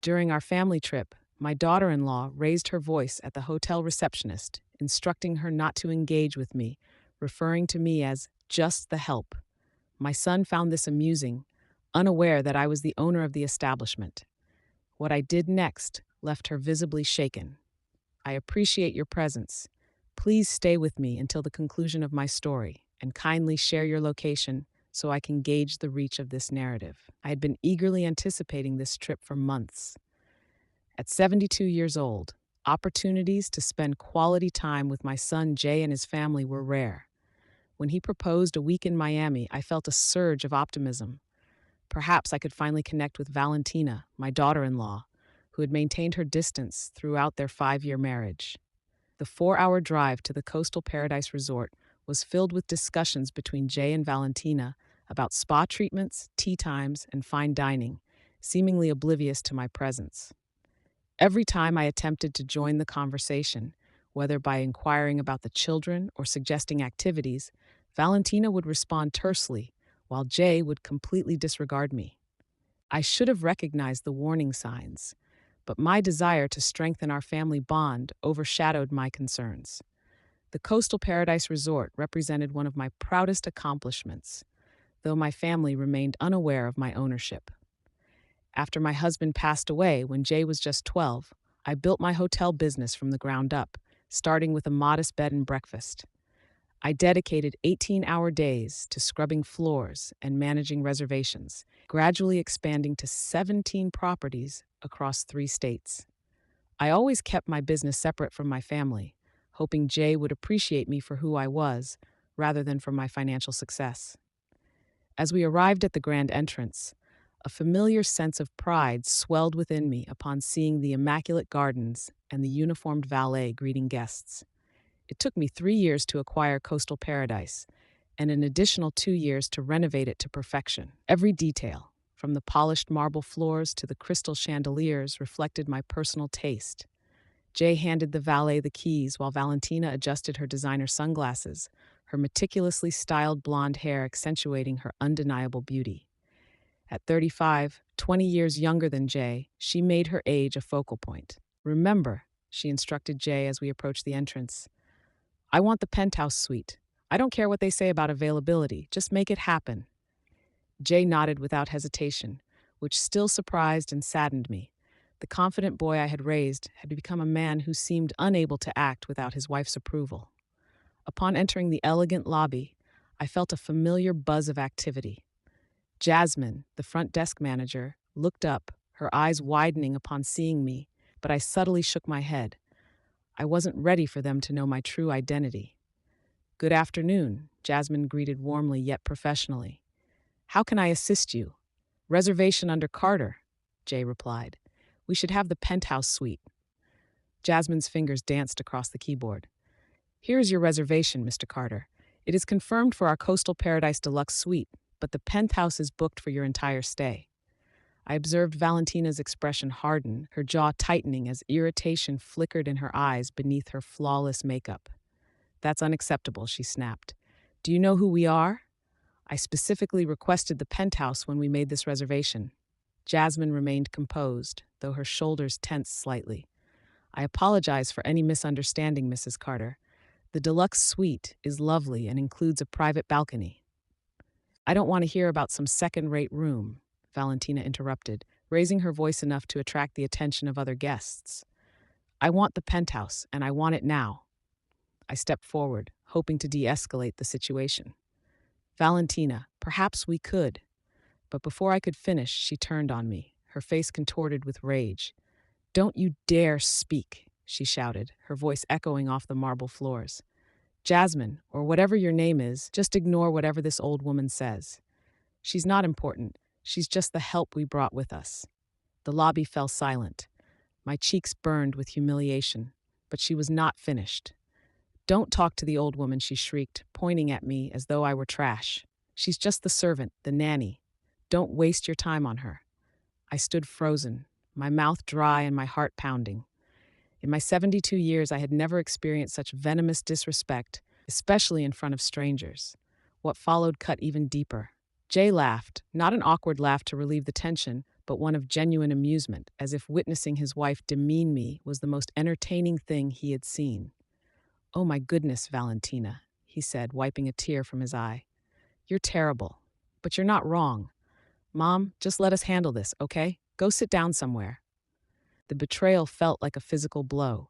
During our family trip, my daughter-in-law raised her voice at the hotel receptionist, instructing her not to engage with me, referring to me as just the help. My son found this amusing, unaware that I was the owner of the establishment. What I did next left her visibly shaken. I appreciate your presence. Please stay with me until the conclusion of my story and kindly share your location so I can gauge the reach of this narrative. I had been eagerly anticipating this trip for months. At 72 years old, opportunities to spend quality time with my son Jay and his family were rare. When he proposed a week in Miami, I felt a surge of optimism. Perhaps I could finally connect with Valentina, my daughter-in-law, who had maintained her distance throughout their 5-year marriage. The 4-hour drive to the Coastal Paradise Resort was filled with discussions between Jay and Valentina about spa treatments, tea times, and fine dining, seemingly oblivious to my presence. Every time I attempted to join the conversation, whether by inquiring about the children or suggesting activities, Valentina would respond tersely, while Jay would completely disregard me. I should have recognized the warning signs, but my desire to strengthen our family bond overshadowed my concerns. The Coastal Paradise Resort represented one of my proudest accomplishments, though my family remained unaware of my ownership. After my husband passed away when Jay was just 12, I built my hotel business from the ground up, starting with a modest bed and breakfast. I dedicated 18-hour days to scrubbing floors and managing reservations, gradually expanding to 17 properties across 3 states. I always kept my business separate from my family, hoping Jay would appreciate me for who I was rather than for my financial success. As we arrived at the grand entrance, a familiar sense of pride swelled within me upon seeing the immaculate gardens and the uniformed valet greeting guests. It took me 3 years to acquire Coastal Paradise, and an additional 2 years to renovate it to perfection. Every detail, from the polished marble floors to the crystal chandeliers, reflected my personal taste. Jay handed the valet the keys while Valentina adjusted her designer sunglasses, her meticulously styled blonde hair accentuating her undeniable beauty. At 35, 20 years younger than Jay, she made her age a focal point. "Remember," she instructed Jay as we approached the entrance, "I want the penthouse suite. I don't care what they say about availability, just make it happen." Jay nodded without hesitation, which still surprised and saddened me. The confident boy I had raised had become a man who seemed unable to act without his wife's approval. Upon entering the elegant lobby, I felt a familiar buzz of activity. Jasmine, the front desk manager, looked up, her eyes widening upon seeing me, but I subtly shook my head. I wasn't ready for them to know my true identity. "Good afternoon," Jasmine greeted warmly yet professionally. "How can I assist you?" "Reservation under Carter," Jay replied. "We should have the penthouse suite." Jasmine's fingers danced across the keyboard. "Here is your reservation, Mr. Carter. It is confirmed for our Coastal Paradise Deluxe suite, but the penthouse is booked for your entire stay." I observed Valentina's expression harden, her jaw tightening as irritation flickered in her eyes beneath her flawless makeup. "That's unacceptable," she snapped. "Do you know who we are? I specifically requested the penthouse when we made this reservation." Jasmine remained composed, though her shoulders tensed slightly. "I apologize for any misunderstanding, Mrs. Carter. The deluxe suite is lovely and includes a private balcony." "I don't want to hear about some second-rate room," Valentina interrupted, raising her voice enough to attract the attention of other guests. "I want the penthouse, and I want it now." I stepped forward, hoping to de-escalate the situation. "Valentina, perhaps we could." But before I could finish, she turned on me, her face contorted with rage. "Don't you dare speak," she shouted, her voice echoing off the marble floors. "Jasmine, or whatever your name is, just ignore whatever this old woman says. She's not important. She's just the help we brought with us." The lobby fell silent. My cheeks burned with humiliation, but she was not finished. "Don't talk to the old woman," she shrieked, pointing at me as though I were trash. "She's just the servant, the nanny. Don't waste your time on her." I stood frozen, my mouth dry and my heart pounding. In my 72 years, I had never experienced such venomous disrespect, especially in front of strangers. What followed cut even deeper. Jay laughed, not an awkward laugh to relieve the tension, but one of genuine amusement, as if witnessing his wife demean me was the most entertaining thing he had seen. "Oh my goodness, Valentina," he said, wiping a tear from his eye. "You're terrible. But you're not wrong. Mom, just let us handle this, okay? Go sit down somewhere." The betrayal felt like a physical blow.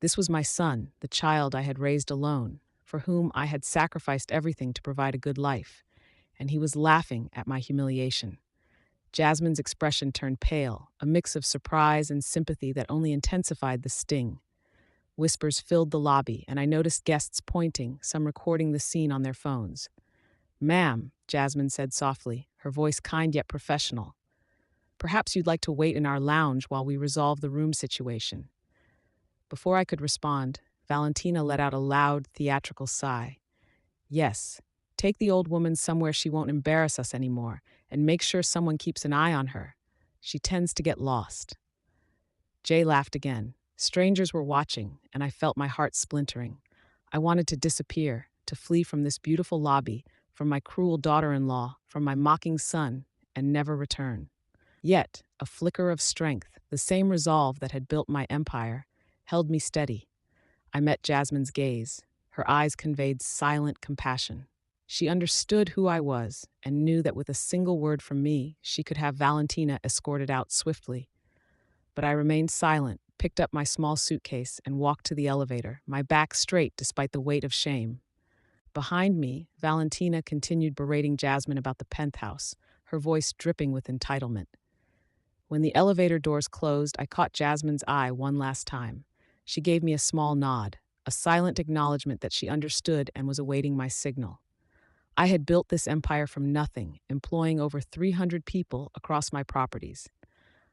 This was my son, the child I had raised alone, for whom I had sacrificed everything to provide a good life, and he was laughing at my humiliation. Jasmine's expression turned pale, a mix of surprise and sympathy that only intensified the sting. Whispers filled the lobby, and I noticed guests pointing, some recording the scene on their phones. "Ma'am," Jasmine said softly, her voice kind yet professional. "Perhaps you'd like to wait in our lounge while we resolve the room situation." Before I could respond, Valentina let out a loud, theatrical sigh. "Yes, take the old woman somewhere she won't embarrass us anymore, and make sure someone keeps an eye on her. She tends to get lost." Jay laughed again. Strangers were watching, and I felt my heart splintering. I wanted to disappear, to flee from this beautiful lobby, from my cruel daughter-in-law, from my mocking son, and never return. Yet, a flicker of strength, the same resolve that had built my empire, held me steady. I met Jasmine's gaze. Her eyes conveyed silent compassion. She understood who I was and knew that with a single word from me, she could have Valentina escorted out swiftly. But I remained silent, picked up my small suitcase, and walked to the elevator, my back straight despite the weight of shame. Behind me, Valentina continued berating Jasmine about the penthouse, her voice dripping with entitlement. When the elevator doors closed, I caught Jasmine's eye one last time. She gave me a small nod, a silent acknowledgement that she understood and was awaiting my signal. I had built this empire from nothing, employing over 300 people across my properties.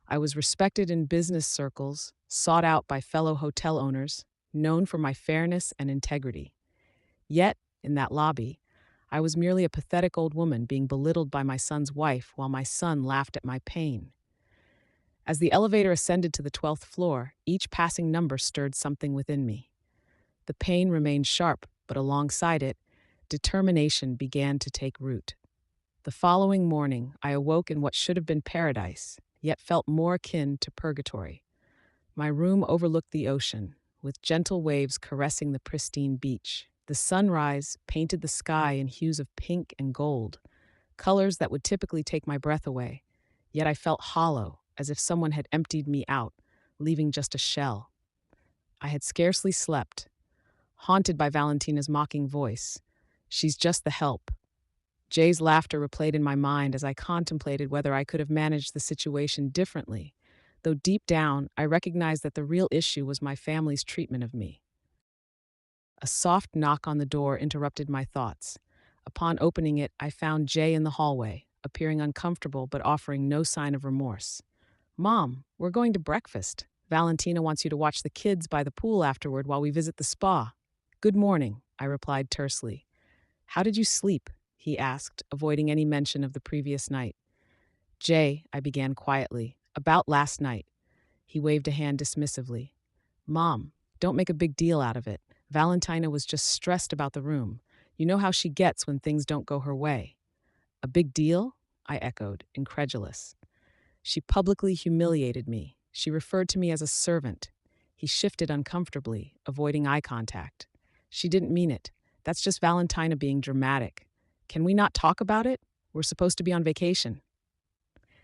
I was respected in business circles, sought out by fellow hotel owners, known for my fairness and integrity. Yet, in that lobby, I was merely a pathetic old woman being belittled by my son's wife while my son laughed at my pain. As the elevator ascended to the 12th floor, each passing number stirred something within me. The pain remained sharp, but alongside it, determination began to take root. The following morning, I awoke in what should have been paradise, yet felt more akin to purgatory. My room overlooked the ocean, with gentle waves caressing the pristine beach. The sunrise painted the sky in hues of pink and gold, colors that would typically take my breath away. Yet I felt hollow, as if someone had emptied me out, leaving just a shell. I had scarcely slept, haunted by Valentina's mocking voice. "She's just the help." Jay's laughter replayed in my mind as I contemplated whether I could have managed the situation differently, though deep down I recognized that the real issue was my family's treatment of me. A soft knock on the door interrupted my thoughts. Upon opening it, I found Jay in the hallway, appearing uncomfortable but offering no sign of remorse. "Mom, we're going to breakfast. Valentina wants you to watch the kids by the pool afterward while we visit the spa." "Good morning," I replied tersely. "How did you sleep?" he asked, avoiding any mention of the previous night. "Jay," I began quietly, "about last night." He waved a hand dismissively. "Mom, don't make a big deal out of it. Valentina was just stressed about the room. You know how she gets when things don't go her way." "A big deal?" I echoed, incredulous. "She publicly humiliated me. She referred to me as a servant." He shifted uncomfortably, avoiding eye contact. "She didn't mean it. That's just Valentina being dramatic. Can we not talk about it? We're supposed to be on vacation."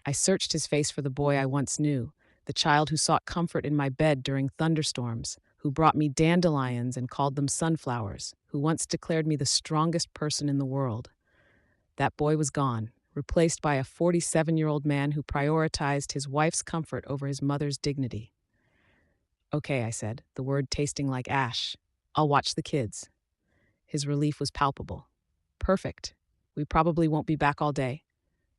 I searched his face for the boy I once knew, the child who sought comfort in my bed during thunderstorms, who brought me dandelions and called them sunflowers, who once declared me the strongest person in the world. That boy was gone, replaced by a 47-year-old man who prioritized his wife's comfort over his mother's dignity. "Okay," I said, the word tasting like ash. "I'll watch the kids." His relief was palpable. "Perfect. We probably won't be back all day.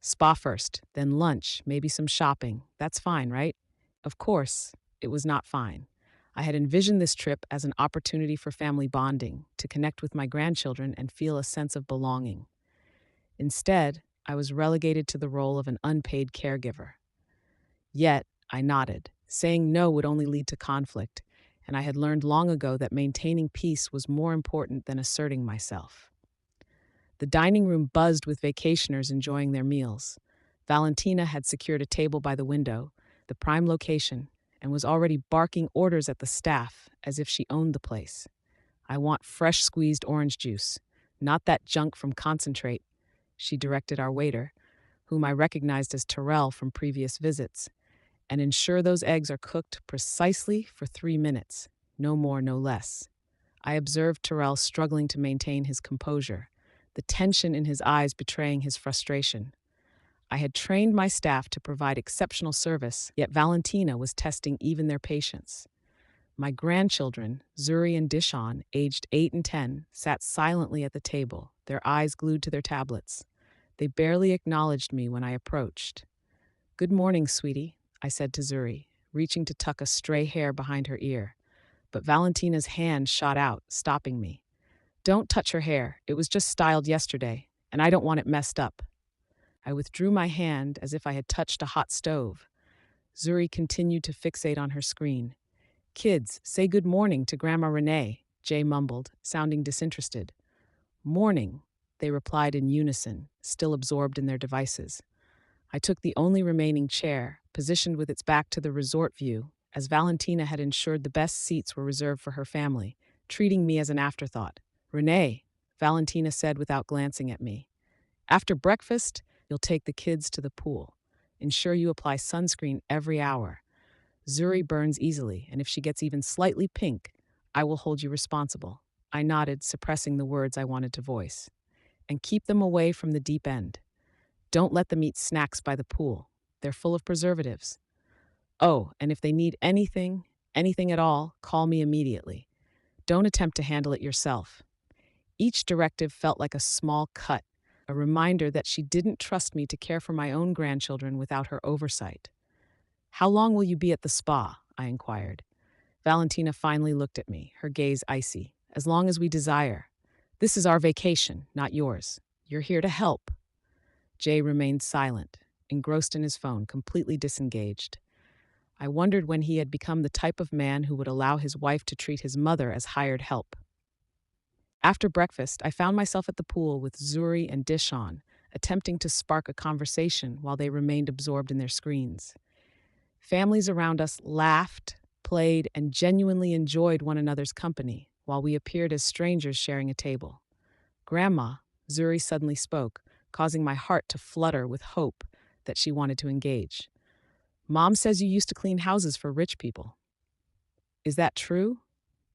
Spa first, then lunch, maybe some shopping. That's fine, right?" Of course, it was not fine. I had envisioned this trip as an opportunity for family bonding, to connect with my grandchildren and feel a sense of belonging. Instead, I was relegated to the role of an unpaid caregiver. Yet, I nodded. Saying no would only lead to conflict, and I had learned long ago that maintaining peace was more important than asserting myself. The dining room buzzed with vacationers enjoying their meals. Valentina had secured a table by the window, the prime location, and was already barking orders at the staff as if she owned the place. I want fresh squeezed orange juice, not that junk from concentrate, she directed our waiter, whom I recognized as Terrell from previous visits, and ensure those eggs are cooked precisely for 3 minutes, no more, no less. I observed Terrell struggling to maintain his composure, the tension in his eyes betraying his frustration. I had trained my staff to provide exceptional service, yet Valentina was testing even their patience. My grandchildren, Zuri and Dishon, aged 8 and 10, sat silently at the table, their eyes glued to their tablets. They barely acknowledged me when I approached. "Good morning, sweetie," I said to Zuri, reaching to tuck a stray hair behind her ear. But Valentina's hand shot out, stopping me. "Don't touch her hair. It was just styled yesterday, and I don't want it messed up." I withdrew my hand as if I had touched a hot stove. Zuri continued to fixate on her screen. "Kids, say good morning to Grandma Renee," Jay mumbled, sounding disinterested. "Morning," they replied in unison, still absorbed in their devices. I took the only remaining chair, positioned with its back to the resort view, as Valentina had ensured the best seats were reserved for her family, treating me as an afterthought. "Renee," Valentina said without glancing at me, "after breakfast, you'll take the kids to the pool. Ensure you apply sunscreen every hour. Zuri burns easily, and if she gets even slightly pink, I will hold you responsible." I nodded, suppressing the words I wanted to voice. "And keep them away from the deep end. Don't let them eat snacks by the pool. They're full of preservatives. Oh, and if they need anything, anything at all, call me immediately. Don't attempt to handle it yourself." Each directive felt like a small cut, a reminder that she didn't trust me to care for my own grandchildren without her oversight. "How long will you be at the spa?" I inquired. Valentina finally looked at me, her gaze icy. "As long as we desire. This is our vacation, not yours. You're here to help." Jay remained silent, engrossed in his phone, completely disengaged. I wondered when he had become the type of man who would allow his wife to treat his mother as hired help. After breakfast, I found myself at the pool with Zuri and Dishon, attempting to spark a conversation while they remained absorbed in their screens. Families around us laughed, played, and genuinely enjoyed one another's company, while we appeared as strangers sharing a table. "Grandma," Zuri suddenly spoke, causing my heart to flutter with hope that she wanted to engage. "Mom says you used to clean houses for rich people. Is that true?"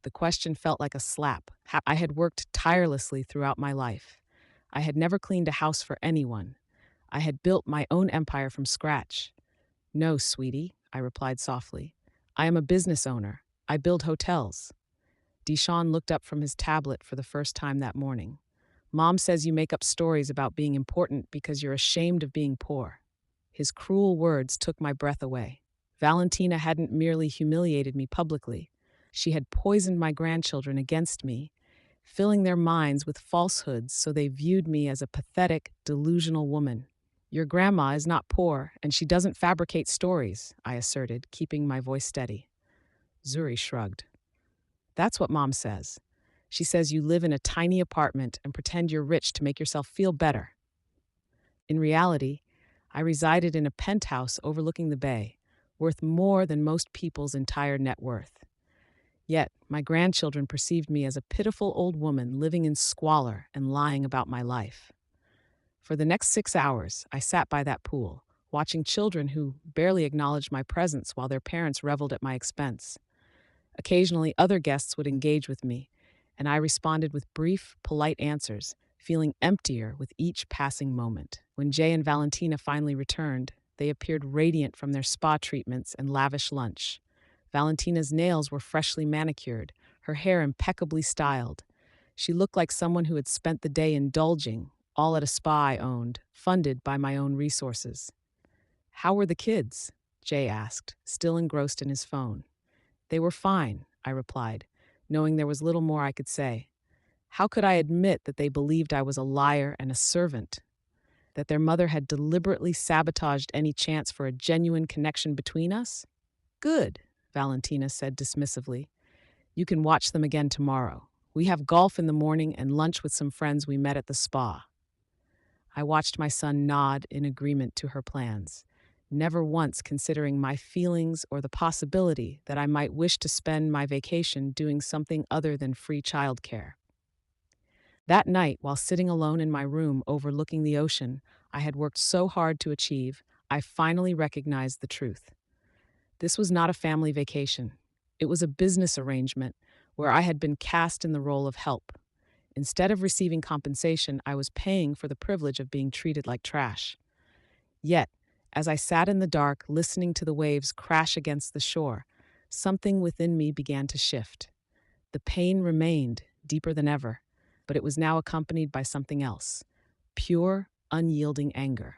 The question felt like a slap. I had worked tirelessly throughout my life. I had never cleaned a house for anyone. I had built my own empire from scratch. "No, sweetie," I replied softly. "I am a business owner. I build hotels." Dishon looked up from his tablet for the first time that morning. "Mom says you make up stories about being important because you're ashamed of being poor." His cruel words took my breath away. Valentina hadn't merely humiliated me publicly. She had poisoned my grandchildren against me, filling their minds with falsehoods so they viewed me as a pathetic, delusional woman. "Your grandma is not poor, and she doesn't fabricate stories," I asserted, keeping my voice steady. Zuri shrugged. "That's what Mom says. She says you live in a tiny apartment and pretend you're rich to make yourself feel better. In reality, I resided in a penthouse overlooking the bay, worth more than most people's entire net worth. Yet, my grandchildren perceived me as a pitiful old woman living in squalor and lying about my life. For the next 6 hours, I sat by that pool, watching children who barely acknowledged my presence while their parents reveled at my expense. Occasionally, other guests would engage with me, and I responded with brief, polite answers, feeling emptier with each passing moment. When Jay and Valentina finally returned, they appeared radiant from their spa treatments and lavish lunch. Valentina's nails were freshly manicured, her hair impeccably styled. She looked like someone who had spent the day indulging, all at a spa I owned, funded by my own resources. "How were the kids?" Jay asked, still engrossed in his phone. "They were fine," I replied, knowing there was little more I could say. How could I admit that they believed I was a liar and a servant? That their mother had deliberately sabotaged any chance for a genuine connection between us? "Good," Valentina said dismissively. "You can watch them again tomorrow. We have golf in the morning and lunch with some friends we met at the spa." I watched my son nod in agreement to her plans, never once considering my feelings or the possibility that I might wish to spend my vacation doing something other than free childcare. That night, while sitting alone in my room overlooking the ocean I had worked so hard to achieve, I finally recognized the truth. This was not a family vacation. It was a business arrangement where I had been cast in the role of help. Instead of receiving compensation, I was paying for the privilege of being treated like trash. Yet, as I sat in the dark listening to the waves crash against the shore, something within me began to shift. The pain remained, deeper than ever, but it was now accompanied by something else: pure, unyielding anger.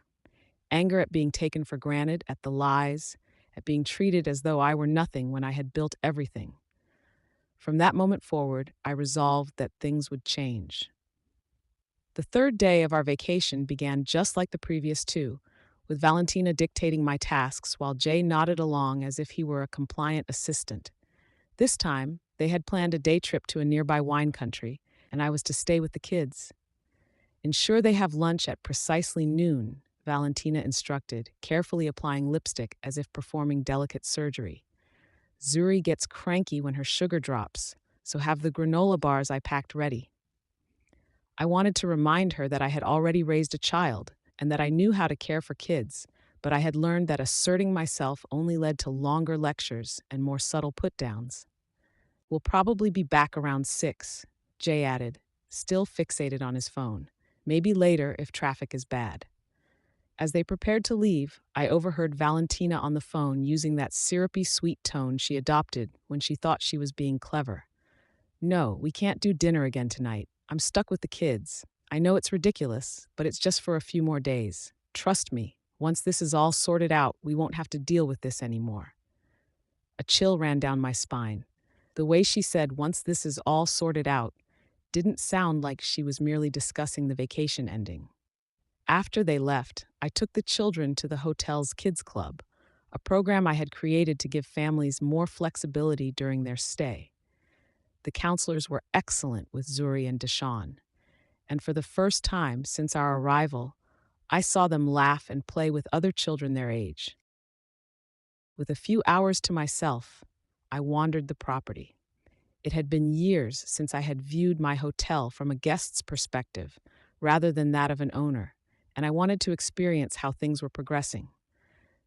Anger at being taken for granted, at the lies, at being treated as though I were nothing when I had built everything. From that moment forward, I resolved that things would change. The third day of our vacation began just like the previous two, with Valentina dictating my tasks while Jay nodded along as if he were a compliant assistant. This time, they had planned a day trip to a nearby wine country, and I was to stay with the kids. Ensure they have lunch at precisely noon, Valentina instructed, carefully applying lipstick as if performing delicate surgery. Zuri gets cranky when her sugar drops, so have the granola bars I packed ready. I wanted to remind her that I had already raised a child and that I knew how to care for kids, but I had learned that asserting myself only led to longer lectures and more subtle put-downs. "We'll probably be back around 6, Jay added, still fixated on his phone. "Maybe later if traffic is bad." As they prepared to leave, I overheard Valentina on the phone using that syrupy sweet tone she adopted when she thought she was being clever. "No, we can't do dinner again tonight. I'm stuck with the kids. I know it's ridiculous, but it's just for a few more days. Trust me, once this is all sorted out, we won't have to deal with this anymore." A chill ran down my spine. The way she said, "once this is all sorted out," didn't sound like she was merely discussing the vacation ending. After they left, I took the children to the hotel's kids club, a program I had created to give families more flexibility during their stay. The counselors were excellent with Zuri and Deshawn, and for the first time since our arrival, I saw them laugh and play with other children their age. With a few hours to myself, I wandered the property. It had been years since I had viewed my hotel from a guest's perspective rather than that of an owner, and I wanted to experience how things were progressing.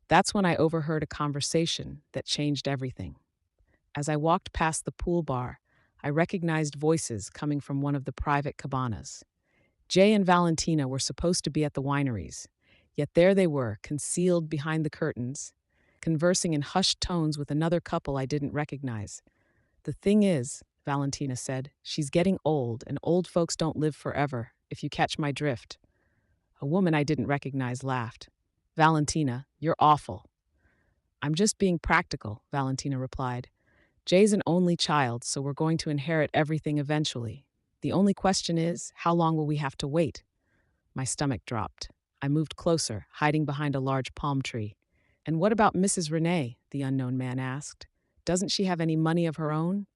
That's when I overheard a conversation that changed everything. As I walked past the pool bar, I recognized voices coming from one of the private cabanas. Jay and Valentina were supposed to be at the wineries, yet there they were, concealed behind the curtains, conversing in hushed tones with another couple I didn't recognize. "The thing is," Valentina said, "she's getting old, and old folks don't live forever, if you catch my drift." A woman I didn't recognize laughed. "Valentina, you're awful." "I'm just being practical," Valentina replied. "Jay's an only child, so we're going to inherit everything eventually. The only question is, how long will we have to wait?" My stomach dropped. I moved closer, hiding behind a large palm tree. "And what about Mrs. Renee?" the unknown man asked. "Doesn't she have any money of her own?"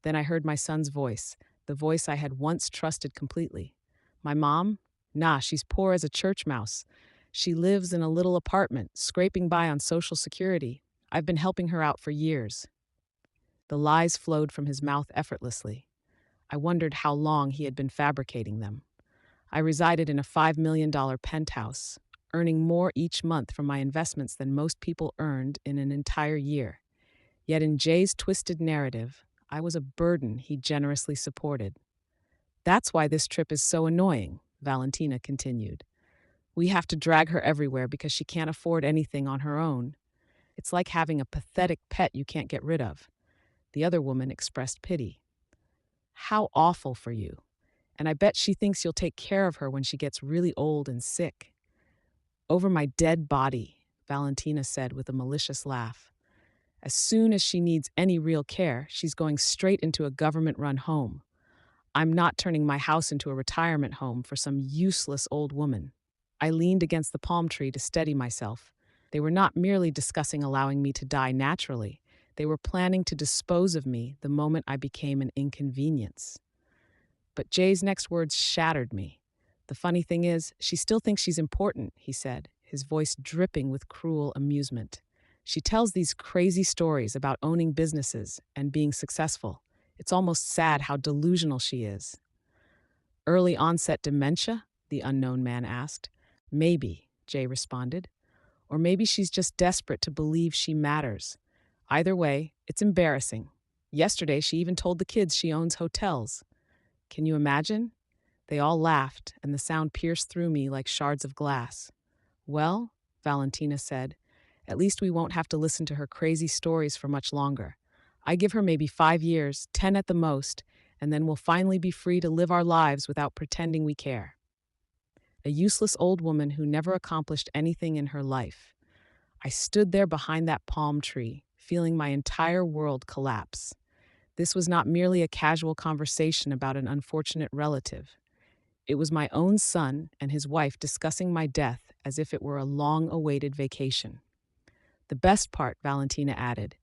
Then I heard my son's voice, the voice I had once trusted completely. "My mom? Nah, she's poor as a church mouse. She lives in a little apartment, scraping by on Social Security. I've been helping her out for years." The lies flowed from his mouth effortlessly. I wondered how long he had been fabricating them. I resided in a $5 million penthouse, earning more each month from my investments than most people earned in an entire year. Yet in Jay's twisted narrative, I was a burden he generously supported. "That's why this trip is so annoying," Valentina continued. "We have to drag her everywhere because she can't afford anything on her own. It's like having a pathetic pet you can't get rid of." The other woman expressed pity. "How awful for you. And I bet she thinks you'll take care of her when she gets really old and sick." "Over my dead body," Valentina said with a malicious laugh. "As soon as she needs any real care, she's going straight into a government-run home. I'm not turning my house into a retirement home for some useless old woman." I leaned against the palm tree to steady myself. They were not merely discussing allowing me to die naturally. They were planning to dispose of me the moment I became an inconvenience. But Jay's next words shattered me. The The funny thing is, she still thinks she's important, he said, his voice dripping with cruel amusement. She tells these crazy stories about owning businesses and being successful. It's almost sad how delusional she is. Early onset dementia? The unknown man asked. Maybe, Jay responded. Or maybe she's just desperate to believe she matters. Either way, it's embarrassing. Yesterday, she even told the kids she owns hotels. Can you imagine? They all laughed, and the sound pierced through me like shards of glass. Well, Valentina said, at least we won't have to listen to her crazy stories for much longer. I give her maybe 5 years, 10 at the most, and then we'll finally be free to live our lives without pretending we care. A useless old woman who never accomplished anything in her life. I stood there behind that palm tree, feeling my entire world collapse. This was not merely a casual conversation about an unfortunate relative. It was my own son and his wife discussing my death as if it were a long-awaited vacation. The best part, Valentina added,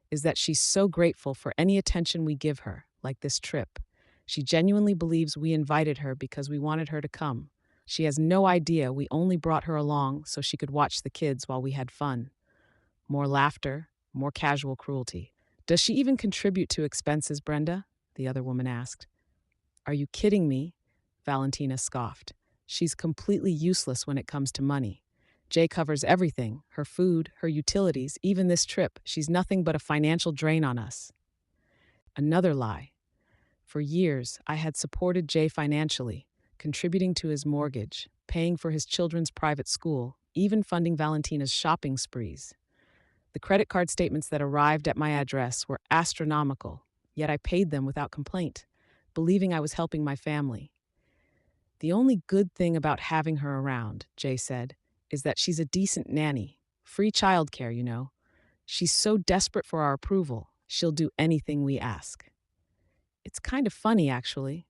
is that she's so grateful for any attention we give her, like this trip. She genuinely believes we invited her because we wanted her to come. She has no idea we only brought her along so she could watch the kids while we had fun. More laughter, more casual cruelty. Does she even contribute to expenses, Brenda? The other woman asked. Are you kidding me? Valentina scoffed. She's completely useless when it comes to money. Jay covers everything, her food, her utilities, even this trip. She's nothing but a financial drain on us. Another lie. For years, I had supported Jay financially, contributing to his mortgage, paying for his children's private school, even funding Valentina's shopping sprees. The credit card statements that arrived at my address were astronomical, yet I paid them without complaint, believing I was helping my family. The only good thing about having her around, Jay said, is that she's a decent nanny. Free childcare, you know. She's so desperate for our approval, she'll do anything we ask. It's kind of funny, actually,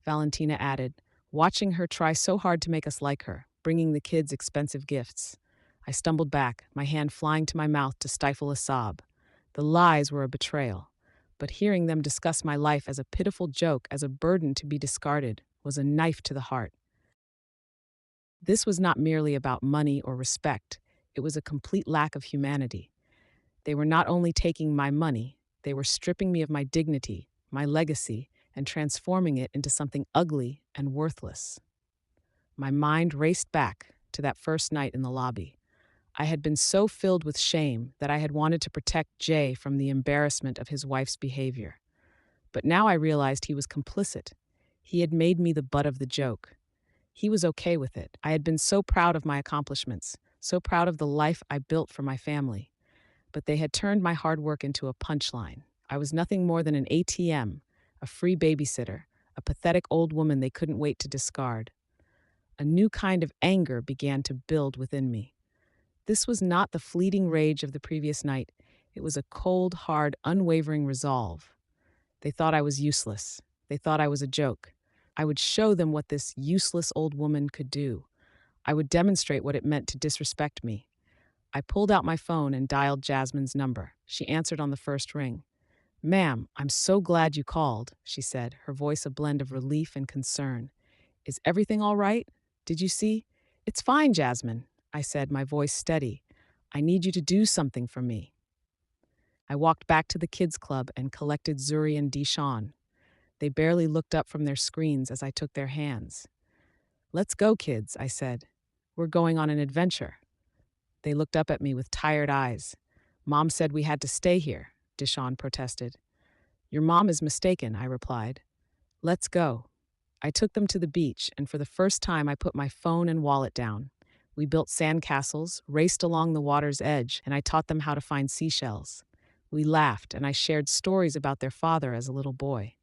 Valentina added, watching her try so hard to make us like her, bringing the kids expensive gifts. I stumbled back, my hand flying to my mouth to stifle a sob. The lies were a betrayal, but hearing them discuss my life as a pitiful joke, as a burden to be discarded, was a knife to the heart. This was not merely about money or respect, it was a complete lack of humanity. They were not only taking my money, they were stripping me of my dignity, my legacy, and transforming it into something ugly and worthless. My mind raced back to that first night in the lobby. I had been so filled with shame that I had wanted to protect Jay from the embarrassment of his wife's behavior. But now I realized he was complicit. He had made me the butt of the joke. He was okay with it. I had been so proud of my accomplishments, so proud of the life I built for my family. But they had turned my hard work into a punchline. I was nothing more than an ATM, a free babysitter, a pathetic old woman they couldn't wait to discard. A new kind of anger began to build within me. This was not the fleeting rage of the previous night. It was a cold, hard, unwavering resolve. They thought I was useless. They thought I was a joke. I would show them what this useless old woman could do. I would demonstrate what it meant to disrespect me. I pulled out my phone and dialed Jasmine's number. She answered on the first ring. Ma'am, I'm so glad you called, she said, her voice a blend of relief and concern. Is everything all right? Did you see? It's fine, Jasmine, I said, my voice steady. I need you to do something for me. I walked back to the kids' club and collected Zuri and Deshawn. They barely looked up from their screens as I took their hands. Let's go, kids, I said. We're going on an adventure. They looked up at me with tired eyes. Mom said we had to stay here, Deshawn protested. Your mom is mistaken, I replied. Let's go. I took them to the beach, and for the first time I put my phone and wallet down. We built sandcastles, raced along the water's edge, and I taught them how to find seashells. We laughed, and I shared stories about their father as a little boy.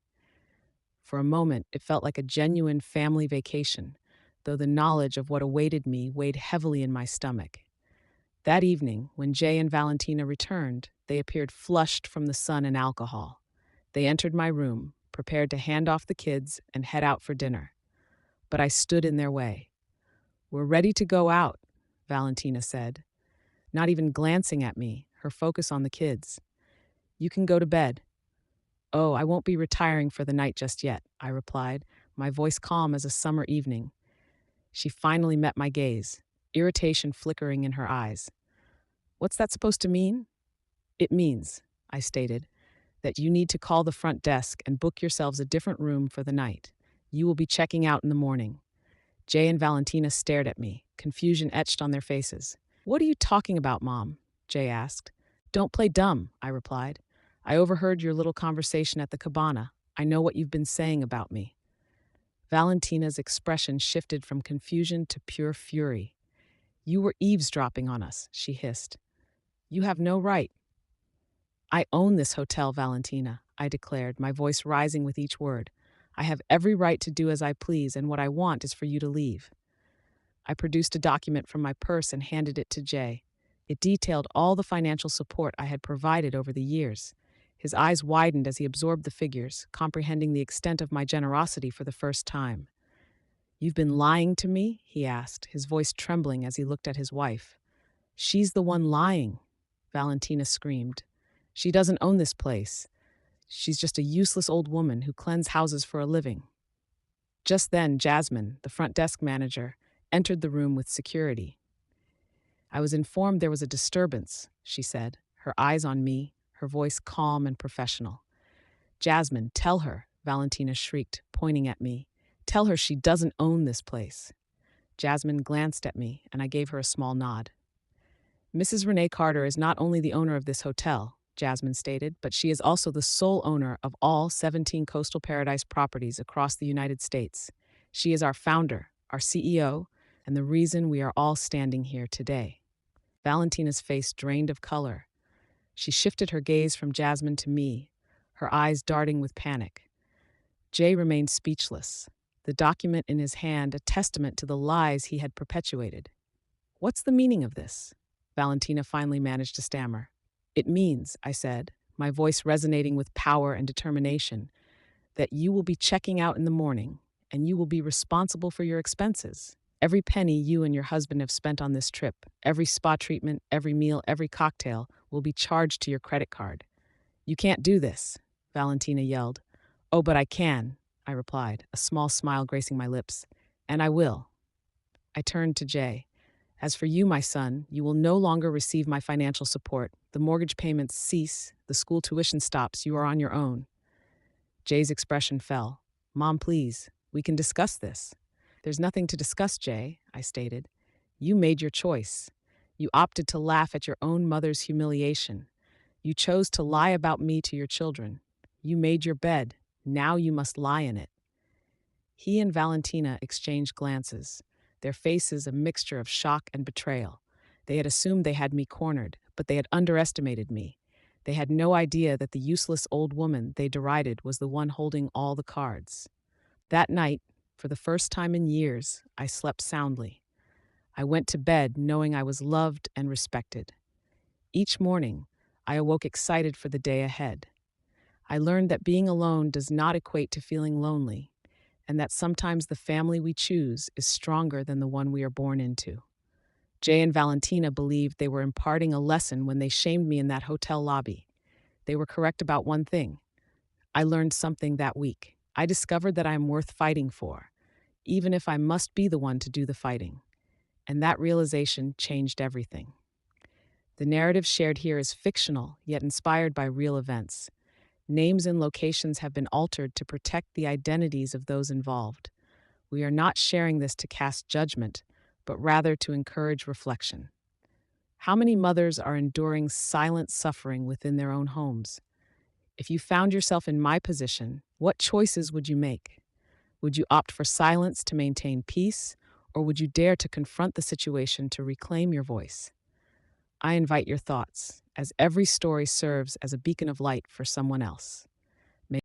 For a moment, it felt like a genuine family vacation, though the knowledge of what awaited me weighed heavily in my stomach. That evening, when Jay and Valentina returned, they appeared flushed from the sun and alcohol. They entered my room, prepared to hand off the kids and head out for dinner. But I stood in their way. We're ready to go out, Valentina said, not even glancing at me, her focus on the kids. You can go to bed. Oh, I won't be retiring for the night just yet, I replied, my voice calm as a summer evening. She finally met my gaze, irritation flickering in her eyes. What's that supposed to mean? It means, I stated, that you need to call the front desk and book yourselves a different room for the night. You will be checking out in the morning. Jay and Valentina stared at me, confusion etched on their faces. What are you talking about, Mom? Jay asked. Don't play dumb, I replied. I overheard your little conversation at the cabana. I know what you've been saying about me. Valentina's expression shifted from confusion to pure fury. You were eavesdropping on us, she hissed. You have no right. I own this hotel, Valentina, I declared, my voice rising with each word. I have every right to do as I please, and what I want is for you to leave. I produced a document from my purse and handed it to Jay. It detailed all the financial support I had provided over the years. His eyes widened as he absorbed the figures, comprehending the extent of my generosity for the first time. You've been lying to me? He asked, his voice trembling as he looked at his wife. She's the one lying, Valentina screamed. She doesn't own this place. She's just a useless old woman who cleans houses for a living. Just then, Jasmine, the front desk manager, entered the room with security. I was informed there was a disturbance, she said, her eyes on me, her voice calm and professional. Jasmine, tell her, Valentina shrieked, pointing at me. Tell her she doesn't own this place. Jasmine glanced at me, and I gave her a small nod. Mrs. Renee Carter is not only the owner of this hotel, Jasmine stated, but she is also the sole owner of all 17 Coastal Paradise properties across the United States. She is our founder, our CEO, and the reason we are all standing here today. Valentina's face drained of color. She shifted her gaze from Jasmine to me, her eyes darting with panic. Jay remained speechless, the document in his hand a testament to the lies he had perpetuated. What's the meaning of this? Valentina finally managed to stammer. It means, I said, my voice resonating with power and determination, that you will be checking out in the morning, and you will be responsible for your expenses. Every penny you and your husband have spent on this trip, every spa treatment, every meal, every cocktail, will be charged to your credit card. You can't do this, Valentina yelled. Oh, but I can, I replied, a small smile gracing my lips. And I will. I turned to Jay. As for you, my son, you will no longer receive my financial support. The mortgage payments cease, the school tuition stops, you are on your own. Jay's expression fell. Mom, please, we can discuss this. There's nothing to discuss, Jay, I stated. You made your choice. You opted to laugh at your own mother's humiliation. You chose to lie about me to your children. You made your bed. Now you must lie in it. He and Valentina exchanged glances, their faces a mixture of shock and betrayal. They had assumed they had me cornered, but they had underestimated me. They had no idea that the useless old woman they derided was the one holding all the cards. That night, for the first time in years, I slept soundly. I went to bed knowing I was loved and respected. Each morning, I awoke excited for the day ahead. I learned that being alone does not equate to feeling lonely, and that sometimes the family we choose is stronger than the one we are born into. Jay and Valentina believed they were imparting a lesson when they shamed me in that hotel lobby. They were correct about one thing. I learned something that week. I discovered that I am worth fighting for, even if I must be the one to do the fighting. And that realization changed everything. The narrative shared here is fictional, yet inspired by real events. Names and locations have been altered to protect the identities of those involved. We are not sharing this to cast judgment, but rather to encourage reflection. How many mothers are enduring silent suffering within their own homes? If you found yourself in my position, what choices would you make? Would you opt for silence to maintain peace, or would you dare to confront the situation to reclaim your voice? I invite your thoughts, as every story serves as a beacon of light for someone else.